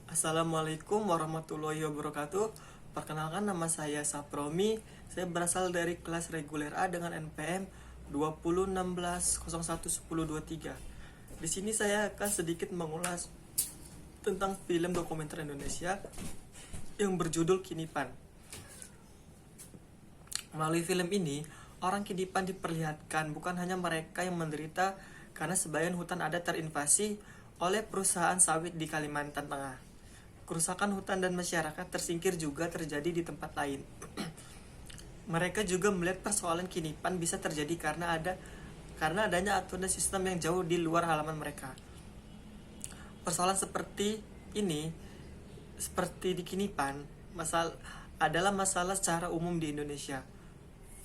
Assalamualaikum warahmatullahi wabarakatuh. Perkenalkan, nama saya Sapromi. Saya berasal dari kelas reguler A dengan NPM 2016011023. Di sini saya akan sedikit mengulas tentang film dokumenter Indonesia yang berjudul Kinipan. Melalui film ini, orang Kinipan diperlihatkan bukan hanya mereka yang menderita karena sebagian hutan adat terinvasi oleh perusahaan sawit di Kalimantan Tengah. Kerusakan hutan dan masyarakat tersingkir juga terjadi di tempat lain. Mereka juga melihat persoalan Kinipan bisa terjadi karena adanya aturan dan sistem yang jauh di luar halaman mereka. Persoalan seperti ini, seperti di Kinipan, adalah masalah secara umum di Indonesia.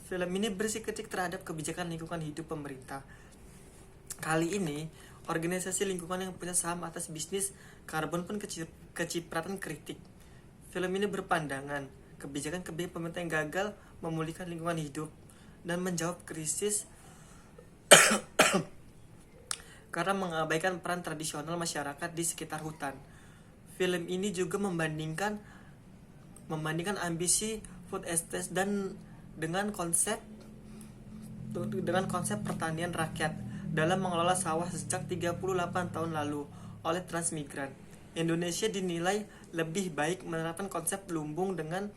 Film ini berisi kritik terhadap kebijakan lingkungan hidup pemerintah. Kali ini, organisasi lingkungan yang punya saham atas bisnis karbon pun kecipratan kritik. Film ini berpandangan kebijakan-kebijakan pemerintah yang gagal memulihkan lingkungan hidup dan menjawab krisis karena mengabaikan peran tradisional masyarakat di sekitar hutan. Film ini juga membandingkan ambisi food estate dan dengan konsep pertanian rakyat dalam mengelola sawah sejak 38 tahun lalu oleh Transmigran. Indonesia dinilai lebih baik menerapkan konsep lumbung dengan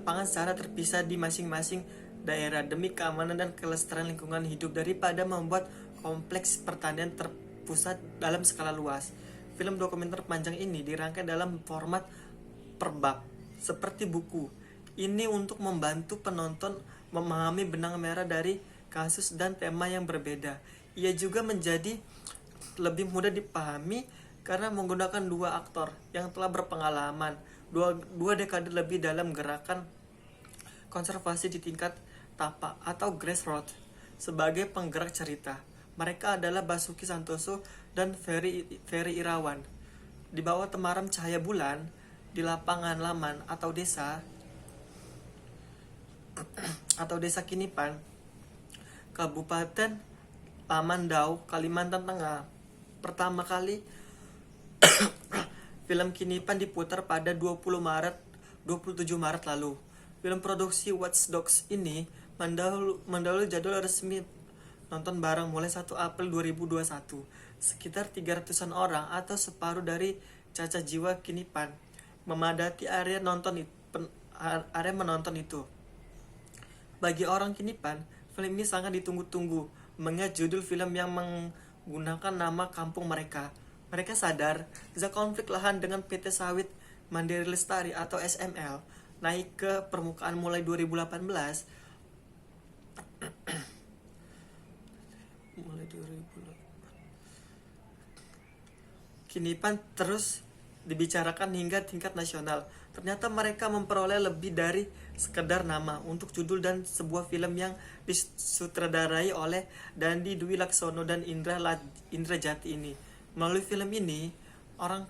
pangan secara terpisah di masing-masing daerah demi keamanan dan kelestarian lingkungan hidup daripada membuat kompleks pertanian terpusat dalam skala luas. Film dokumenter panjang ini dirangkai dalam format per bab, seperti buku. Ini untuk membantu penonton memahami benang merah dari kasus dan tema yang berbeda. Ia juga menjadi lebih mudah dipahami karena menggunakan dua aktor yang telah berpengalaman dua dekade lebih dalam gerakan konservasi di tingkat tapak atau grassroots sebagai penggerak cerita. Mereka adalah Basuki Santoso dan Ferry Irawan. Di bawah temaram cahaya bulan, di lapangan Laman atau desa Kinipan, Kabupaten Lamandau, Kalimantan Tengah. Pertama kali film Kinipan diputar pada 27 Maret lalu. Film produksi Watch Dogs ini mendahului jadwal resmi nonton bareng mulai 1 April 2021. Sekitar 300-an orang atau separuh dari cacah jiwa Kinipan memadati area menonton itu. Bagi orang Kinipan, film ini sangat ditunggu-tunggu mengingat judul film yang menggunakan nama kampung mereka. Mereka sadar jika konflik lahan dengan PT Sawit Mandiri Lestari atau SML naik ke permukaan mulai 2018. Kinipan terus dibicarakan hingga tingkat nasional. Ternyata mereka memperoleh lebih dari sekedar nama untuk judul dan sebuah film yang disutradarai oleh Dandi Dwi Laksono dan Indra Jati ini. Melalui film ini, orang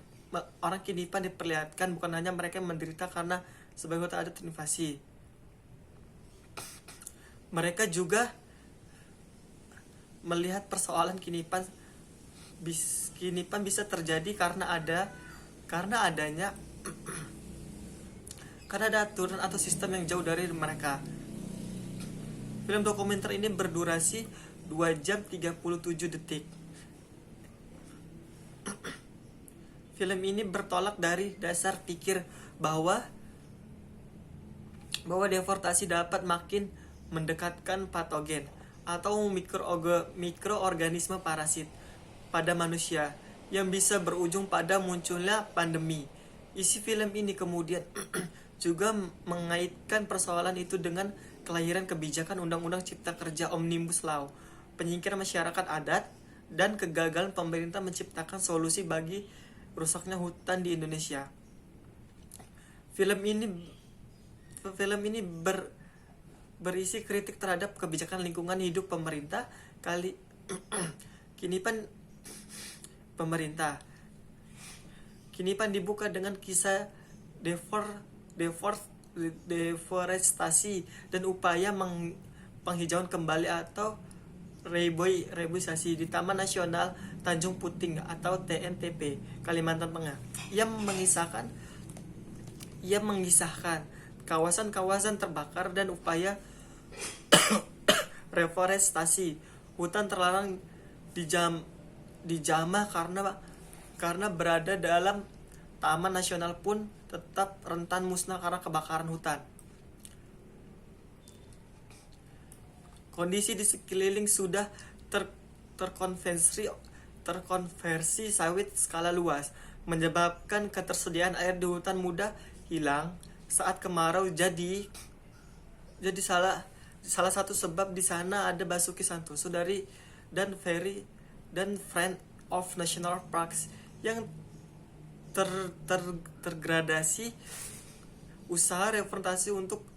Kinipan diperlihatkan bukan hanya mereka yang menderita karena sebagai hutan adat terinvasi. Mereka juga melihat persoalan Kinipan bisa terjadi karena ada aturan atau sistem yang jauh dari mereka. Film dokumenter ini berdurasi 2 jam 37 detik. Film ini bertolak dari dasar pikir bahwa deforestasi dapat makin mendekatkan patogen atau mikroorganisme parasit pada manusia yang bisa berujung pada munculnya pandemi. Isi film ini kemudian juga mengaitkan persoalan itu dengan kelahiran kebijakan Undang-Undang Cipta Kerja Omnibus Law, penyingkiran masyarakat adat, dan kegagalan pemerintah menciptakan solusi bagi rusaknya hutan di Indonesia. Film ini berisi kritik terhadap kebijakan lingkungan hidup pemerintah. Kinipan dibuka dengan kisah deforestasi dan upaya penghijauan kembali atau reboisasi di Taman Nasional Tanjung Puting atau TNTP, Kalimantan Tengah. Ia mengisahkan kawasan-kawasan terbakar dan upaya reforestasi. Hutan terlarang dijamah karena berada dalam taman nasional pun tetap rentan musnah karena kebakaran hutan. Kondisi di sekeliling sudah terkonversi sawit skala luas, menyebabkan ketersediaan air di hutan mudah hilang saat kemarau. Jadi salah satu sebab di sana ada Basuki Santoso dan Friend of National Parks yang tergradasi. Usaha reforestasi untuk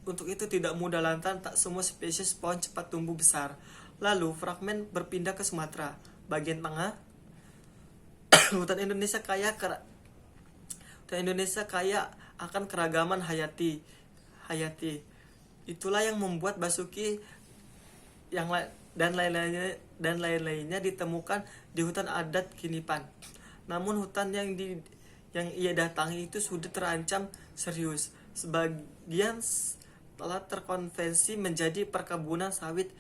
itu tidak mudah lantaran tak semua spesies pohon cepat tumbuh besar. Lalu fragmen berpindah ke Sumatera bagian tengah. Hutan Indonesia kaya akan keragaman hayati. Itulah yang membuat Basuki dan lain-lainnya ditemukan di hutan adat Kinipan. Namun hutan yang ia datangi itu sudah terancam serius. Sebagian telah terkonversi menjadi perkebunan sawit.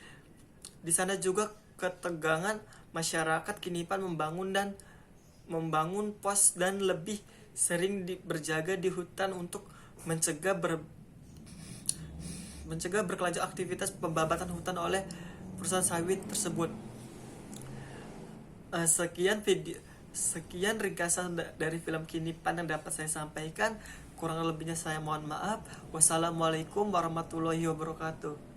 Di sana juga ketegangan masyarakat Kinipan membangun pos dan lebih sering berjaga di hutan untuk mencegah berkelanjut aktivitas pembabatan hutan oleh perusahaan sawit tersebut. Sekian ringkasan dari film Kinipan yang dapat saya sampaikan. Kurang lebihnya saya mohon maaf. Wassalamualaikum warahmatullahi wabarakatuh.